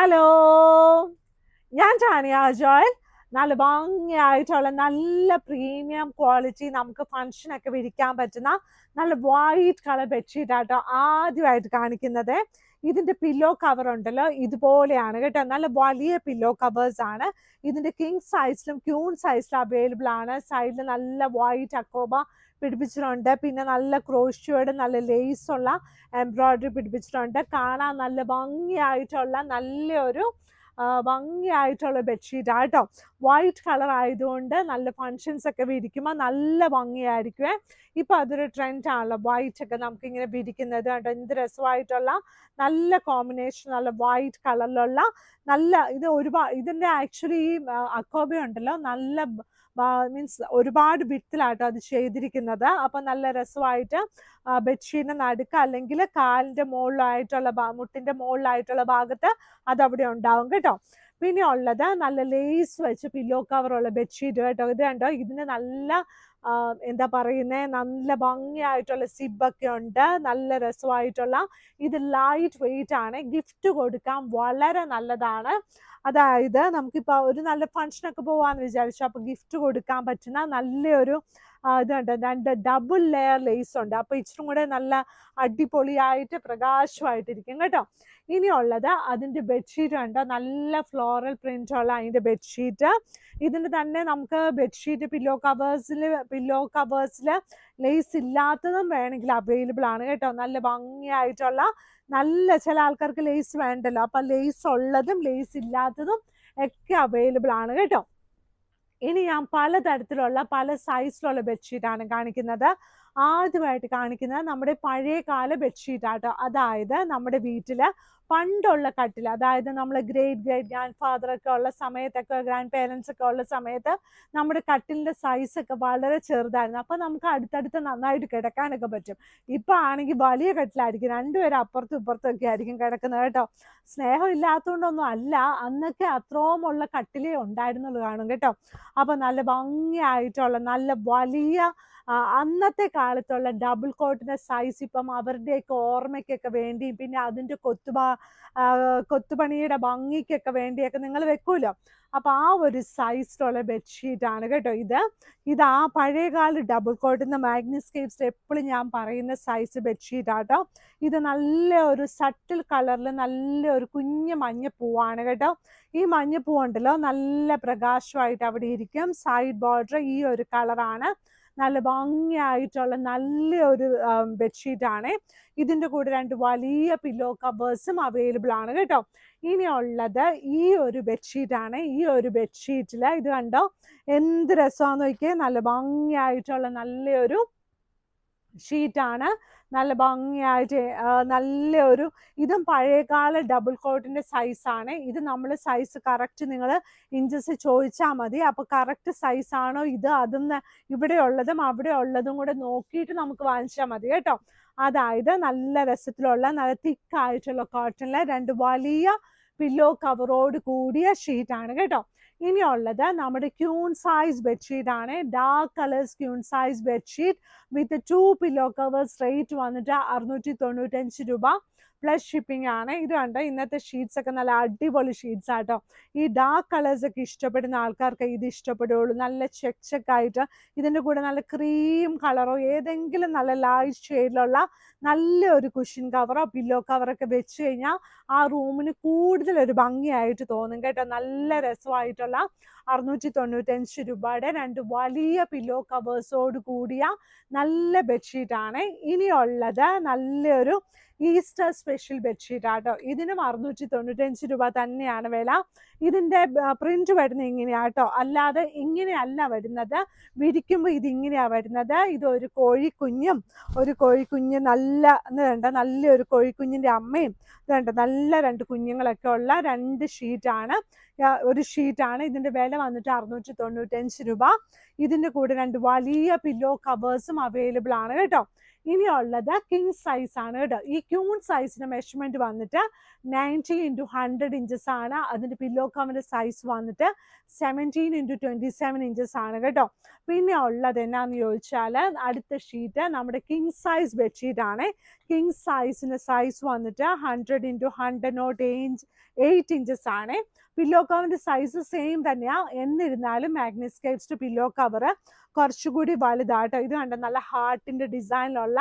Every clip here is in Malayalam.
ഹലോ, ഞാൻ ടാനിയ ജോയൽ. നല്ല ഭംഗിയായിട്ടുള്ള നല്ല പ്രീമിയം ക്വാളിറ്റി നമുക്ക് ഫംഗ്ഷനൊക്കെ വിരിക്കാൻ പറ്റുന്ന നല്ല വൈറ്റ് കളർ ബെഡ്ഷീറ്റ് ആട്ടോ ആദ്യമായിട്ട് കാണിക്കുന്നത്. ഇതിന്റെ പില്ലോ കവർ ഉണ്ടല്ലോ, ഇതുപോലെയാണ് കേട്ടോ. നല്ല വലിയ പില്ലോ കവേഴ്സ് ആണ്. ഇതിന്റെ കിങ് സൈസിലും ക്യൂൺ സൈസിലും അവൈലബിൾ ആണ്. സൈഡിൽ നല്ല വൈറ്റ് അക്കോബ പിടിപ്പിച്ചിട്ടുണ്ട്. പിന്നെ നല്ല ക്രോഷ്യോയുടെ നല്ല ലേസ് ഉള്ള എംബ്രോയിഡറി പിടിപ്പിച്ചിട്ടുണ്ട്. കാണാൻ നല്ല ഭംഗിയായിട്ടുള്ള നല്ലൊരു ഭംഗിയായിട്ടുള്ള ബെഡ്ഷീറ്റ് ആട്ടോ. വൈറ്റ് കളർ ആയതുകൊണ്ട് നല്ല ഫങ്ഷൻസ് ഒക്കെ വിരിക്കുമ്പോൾ നല്ല ഭംഗിയായിരിക്കുമേ. ഇപ്പൊ അതൊരു ട്രെൻഡ് ആണല്ലോ, വൈറ്റ് ഒക്കെ നമുക്ക് ഇങ്ങനെ വിരിക്കുന്നത് കേട്ടോ. എന്ത് രസമായിട്ടുള്ള നല്ല കോമ്പിനേഷൻ, നല്ല വൈറ്റ് കളറിലുള്ള നല്ല ഇത് ഇതിന്റെ ആക്ച്വലി ഈ അക്കോബ ഉണ്ടല്ലോ, നല്ല മീൻസ് ഒരുപാട് വിട്ടിലാട്ടോ അത് ചെയ്തിരിക്കുന്നത്. അപ്പൊ നല്ല രസമായിട്ട് ബെഡ്ഷീറ്റിന് നടുക്ക് അല്ലെങ്കിൽ കാലിന്റെ മുകളിലായിട്ടുള്ള മുട്ടിന്റെ മുകളിലായിട്ടുള്ള ഭാഗത്ത് അതവിടെ ഉണ്ടാവും കേട്ടോ. പിന്നെ ഉള്ളത് നല്ല ലേസ് വെച്ച് പില്ലോ കവറുള്ള ബെഡ്ഷീറ്റ് കേട്ടോ. ഇത് കണ്ടോ, ഇതിന് നല്ല എന്താ പറയുന്നത്, നല്ല ഭംഗിയായിട്ടുള്ള സിബൊക്കെ ഉണ്ട്. നല്ല രസമായിട്ടുള്ള ഇത് ലൈറ്റ് വെയിറ്റ് ആണ്. ഗിഫ്റ്റ് കൊടുക്കാൻ വളരെ നല്ലതാണ്. അതായത് നമുക്കിപ്പോൾ ഒരു നല്ല ഫംഗ്ഷനൊക്കെ പോവാന്ന് വിചാരിച്ചു, അപ്പൊ ഗിഫ്റ്റ് കൊടുക്കാൻ പറ്റുന്ന നല്ലൊരു ഇതുണ്ട്. രണ്ട് ഡബിൾ ലെയർ ലേസ് ഉണ്ട്. അപ്പൊ ഇച്ചിരി കൂടെ നല്ല അടിപൊളിയായിട്ട് പ്രകാശമായിട്ടിരിക്കും കേട്ടോ. ഇനിയുള്ളത് അതിന്റെ ബെഡ്ഷീറ്റ് ഉണ്ട്. നല്ല ഫ്ലോറൽ പ്രിന്റ് ഉള്ള അതിന്റെ ബെഡ്ഷീറ്റ്. ഇതിന്റെ തന്നെ നമുക്ക് ബെഡ്ഷീറ്റ് പില്ലോ കവേഴ്സിൽ ലേസ് ഇല്ലാത്തതും വേണമെങ്കിൽ അവൈലബിൾ ആണ് കേട്ടോ. നല്ല ഭംഗിയായിട്ടുള്ള നല്ല ചില ആൾക്കാർക്ക് ലേസ് വേണ്ടല്ലോ, അപ്പൊ ലേസ് ഉള്ളതും ലേസ് ഇല്ലാത്തതും ഒക്കെ അവൈലബിൾ ആണ് കേട്ടോ. ഇനി ഞാൻ പലതരത്തിലുള്ള പല സൈസിലുള്ള ബെഡ്ഷീറ്റാണ് കാണിക്കുന്നത്. ആദ്യമായിട്ട് കാണിക്കുന്നത് നമ്മുടെ പഴയകാല ബെഡ്ഷീറ്റ് ആട്ടോ. അതായത് നമ്മുടെ വീട്ടില് പണ്ടുള്ള കട്ടിൽ, അതായത് നമ്മൾ ഗ്രേറ്റ് ഗ്രാൻഡ് ഫാദർ ഒക്കെ ഉള്ള സമയത്തൊക്കെ, ഗ്രാൻഡ് പേരൻസ് ഒക്കെ ഉള്ള സമയത്ത് നമ്മുടെ കട്ടിലിന്റെ സൈസ് ഒക്കെ വളരെ ചെറുതായിരുന്നു. അപ്പൊ നമുക്ക് അടുത്തടുത്ത് നന്നായിട്ട് കിടക്കാനൊക്കെ പറ്റും. ഇപ്പൊ ആണെങ്കിൽ വലിയ കട്ടിലായിരിക്കും, രണ്ടുപേരും അപ്പുറത്തും ഇപ്പുറത്തും ഒക്കെ ആയിരിക്കും കിടക്കുന്നത് കേട്ടോ. സ്നേഹം ഇല്ലാത്തതുകൊണ്ടൊന്നും അല്ല, അന്നൊക്കെ അത്രയും ഉള്ള കട്ടിലേ ഉണ്ടായിരുന്നുള്ളൂ കാണും കേട്ടോ. അപ്പൊ നല്ല ഭംഗിയായിട്ടുള്ള നല്ല വലിയ അന്നത്തെ കാലത്തുള്ള ഡബിൾ കോട്ടിന്റെ സൈസ് ഇപ്പം അവരുടെയൊക്കെ ഓർമ്മയ്ക്കൊക്കെ വേണ്ടി, പിന്നെ അതിന്റെ കൊത്തുപണിയുടെ ഭംഗിക്കൊക്കെ വേണ്ടിയൊക്കെ നിങ്ങൾ വെക്കൂലോ. അപ്പൊ ആ ഒരു സൈസിലുള്ള ബെഡ്ഷീറ്റ് ആണ് കേട്ടോ ഇത് ആ പഴയകാല ഡബിൾ കോട്ടിന്റെ മാഗ്നിസ്കേപ്സ് എപ്പോഴും ഞാൻ പറയുന്ന സൈസ് ബെഡ്ഷീറ്റ് ആട്ടോ. ഇത് നല്ല ഒരു സട്ടിൽ കളറിൽ നല്ല ഒരു കുഞ്ഞു മഞ്ഞപ്പൂവാണ് കേട്ടോ. ഈ മഞ്ഞപ്പൂ ഉണ്ടല്ലോ നല്ല പ്രകാശമായിട്ട് അവിടെ ഇരിക്കും. സൈഡ് ബോർഡർ ഈ ഒരു കളറാണ്. നല്ല ഭംഗിയായിട്ടുള്ള നല്ലൊരു ബെഡ്ഷീറ്റ് ആണ്. ഇതിന്റെ കൂടെ രണ്ട് വലിയ പില്ലോ കവേഴ്സും അവൈലബിൾ ആണ് കേട്ടോ. ഇനിയുള്ളത് ഈ ഒരു ബെഡ്ഷീറ്റ് ആണ്. ഈ ഒരു ബെഡ്ഷീറ്റിൽ ഇത് കണ്ടോ, എന്ത് രസമാണെന്ന് നോക്കിയേ. നല്ല ഭംഗിയായിട്ടുള്ള നല്ലൊരു ഷീറ്റാണ്. നല്ല ഭംഗിയായിട്ട് നല്ലൊരു ഇതും പഴയകാല ഡബിൾ കോട്ടിന്റെ സൈസാണ്. ഇത് നമ്മൾ സൈസ് കറക്റ്റ് നിങ്ങൾ ഇഞ്ചസ് ചോദിച്ചാൽ മതി. അപ്പൊ കറക്റ്റ് സൈസ് ആണോ ഇത് അതൊന്ന് ഇവിടെ ഉള്ളതും അവിടെ ഉള്ളതും കൂടെ നോക്കിയിട്ട് നമുക്ക് വാങ്ങിച്ചാൽ മതി കേട്ടോ. അതായത് നല്ല രസത്തിലുള്ള നല്ല തിക്കായിട്ടുള്ള കോട്ടണിലെ രണ്ട് വലിയ പില്ലോ കവറോട് കൂടിയ ഷീറ്റാണ് കേട്ടോ. ഇനിയുള്ളത് നമ്മുടെ ക്യൂൺ സൈസ് ബെഡ്ഷീറ്റ് ആണ്. Dark colours queen size bedsheet വിത്ത് 2 പില്ലോ കവേഴ്സ്. റേറ്റ് വന്നിട്ട് 695 രൂപ പ്ലസ് ഷിപ്പിംഗ് ആണ്. ഇത് കണ്ടോ, ഇന്നത്തെ ഷീറ്റ്സ് ഒക്കെ നല്ല അടിപൊളി ഷീറ്റ്സ് ആട്ടോ. ഈ ഡാർക്ക് കളേഴ്സ് ഒക്കെ ഇഷ്ടപ്പെടുന്ന ആൾക്കാർക്ക് ഇത് ഇഷ്ടപ്പെടുകയുള്ളൂ. നല്ല ചെക്കായിട്ട് ഇതിൻ്റെ കൂടെ നല്ല ക്രീം കളറോ ഏതെങ്കിലും നല്ല ലൈറ്റ് ഷെയ്ഡിലുള്ള നല്ലൊരു കുഷൻ കവറോ പില്ലോ കവറൊക്കെ വെച്ച് കഴിഞ്ഞാൽ ആ റൂമിന് കൂടുതലൊരു ഭംഗിയായിട്ട് തോന്നും കേട്ടോ. നല്ല രസമായിട്ടുള്ള 695 രൂപയുടെ രണ്ട് വലിയ പില്ലോ കവേഴ്സോട് കൂടിയ നല്ല ബെഡ്ഷീറ്റ് ആണ്. ഇനിയുള്ളത് നല്ലൊരു ഈസ്റ്റർ സ്പെഷ്യൽ ബെഡ്ഷീറ്റ് ആട്ടോ. ഇതിനും 695 രൂപ തന്നെയാണ് വില. ഇതിന്റെ പ്രിന്റ് വരുന്നത് ഇങ്ങനെയാട്ടോ, അല്ലാതെ ഇങ്ങനെയല്ല വരുന്നത്. വിരിക്കുമ്പോൾ ഇതിങ്ങനെയാ വരുന്നത്. ഇത് ഒരു കോഴിക്കുഞ്ഞ് നല്ല കണ്ട നല്ലൊരു കോഴിക്കുഞ്ഞിന്റെ അമ്മയും ഇതുണ്ട് നല്ല രണ്ട് കുഞ്ഞുങ്ങളൊക്കെ ഉള്ള രണ്ട് ഷീറ്റാണ്. ഒരു ഷീറ്റാണ്. ഇതിന്റെ വില വന്നിട്ട് 695 രൂപ. ഇതിന്റെ കൂടെ രണ്ട് വലിയ പില്ലോ കവേഴ്സും അവൈലബിൾ ആണ് കേട്ടോ. ഇനിയുള്ളത് കിങ് സൈസ് ആണ് കേട്ടോ. ഈ ക്യൂൺ സൈസിന്റെ മെഷർമെന്റ് വന്നിട്ട് 90x100 ഇഞ്ചസ് ആണ്. അതിന്റെ പില്ലോ കവറിന്റെ സൈസ് വന്നിട്ട് 17x27 ഇഞ്ചസ് ആണ് കേട്ടോ. പിന്നെ ഉള്ളത് എന്നാന്ന് ചോദിച്ചാൽ അടുത്ത ഷീറ്റ് നമ്മുടെ കിങ് സൈസ് ബെഡ്ഷീറ്റ് ആണ്. കിങ് സൈസിന്റെ സൈസ് വന്നിട്ട് 100x108 ഇഞ്ചസ് ആണ്. പില്ലോ കവറിന്റെ സൈസ് സെയിം തന്നെയാ. എന്നിരുന്നാലും മാഗ്നസ്കേപ്സിന്റെ പില്ലോ കവർ കുറച്ചുകൂടി വലുതാട്ടോ. ഇത് കണ്ട നല്ല ഹാർട്ടിന്റെ ഡിസൈനിലുള്ള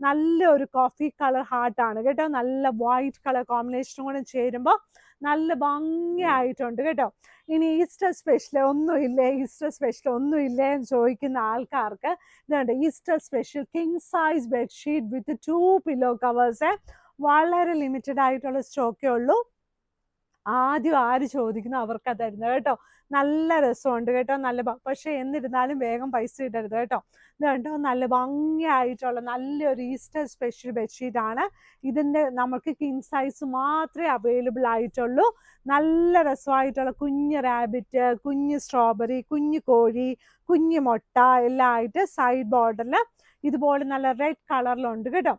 നല്ലൊരു കോഫി കളർ ഹാർട്ടാണ് കേട്ടോ. നല്ല വൈറ്റ് കളർ കോമ്പിനേഷനും കൂടെ ചേരുമ്പോൾ നല്ല ഭംഗിയായിട്ടുണ്ട് കേട്ടോ. ഇനി ഈസ്റ്റർ സ്പെഷ്യൽ ഒന്നുമില്ലേ എന്ന് ചോദിക്കുന്ന ആൾക്കാർക്ക് ഇതുണ്ട് Easter special king size bedsheet വിത്ത് 2 പില്ലോ കവേഴ്സ്. വളരെ ലിമിറ്റഡ് ആയിട്ടുള്ള സ്റ്റോക്കേ ഉള്ളൂ. ആദ്യം ആര് ചോദിക്കുന്നു അവർക്ക് തരുന്നത് കേട്ടോ. നല്ല രസമുണ്ട് കേട്ടോ. പക്ഷെ എന്നിരുന്നാലും വേഗം പൈസ ഇടരുത് കേട്ടോ. ഇത് കേട്ടോ നല്ല ഭംഗിയായിട്ടുള്ള നല്ലൊരു ഈസ്റ്റർ സ്പെഷ്യൽ ബെഡ്ഷീറ്റ് ആണ്. ഇതിൻ്റെ നമുക്ക് കിങ് സൈസ് മാത്രമേ അവൈലബിൾ ആയിട്ടുള്ളൂ. നല്ല രസമായിട്ടുള്ള കുഞ്ഞ് റാബിറ്റ്, കുഞ്ഞ് സ്ട്രോബെറി, കുഞ്ഞ് കോഴി, കുഞ്ഞ് മുട്ട എല്ലാം ആയിട്ട് സൈഡ് ബോർഡറിൽ ഇതുപോലെ നല്ല റെഡ് കളറിലുണ്ട് കേട്ടോ.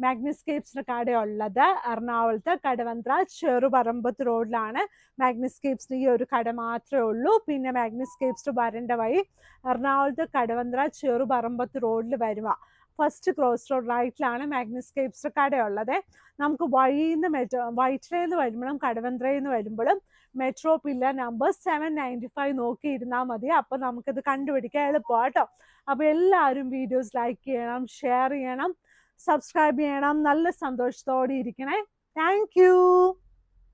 മാഗ്നസ്കേപ്സിന്റെ കടയുള്ളത് എറണാകുളത്ത് കടവന്ത്ര ചെറുപറമ്പത്ത് റോഡിലാണ്. മാഗ്നസ്കേപ്സിന് ഈ ഒരു കട മാത്രമേ ഉള്ളൂ. പിന്നെ മാഗ്നസ്കേപ്സ് വരേണ്ട വഴി എറണാകുളത്ത് കടവന്ത്ര ചെറുപറമ്പത്ത് റോഡിൽ വരുക. ഫസ്റ്റ് ക്രോസ് റോഡ് റൈറ്റിലാണ് മാഗ്നസ്കേപ്സിന്റെ കടയുള്ളത്. നമുക്ക് വൈറ്റിലയിൽ നിന്ന് വരുമ്പോഴും കടവന്ത്രയിൽ നിന്ന് വരുമ്പോഴും മെട്രോ പില്ലർ നമ്പർ 795 നോക്കിയിരുന്നാൽ മതി. അപ്പം നമുക്കിത് കണ്ടുപിടിക്കാൻ എളുപ്പമാണ് കേട്ടോ. അപ്പോൾ എല്ലാവരും വീഡിയോസ് ലൈക്ക് ചെയ്യണം, ഷെയർ ചെയ്യണം, സബ്സ്ക്രൈബ് ചെയ്യണം. നല്ല സന്തോഷത്തോടെ ഇരിക്കണേ. Thank you.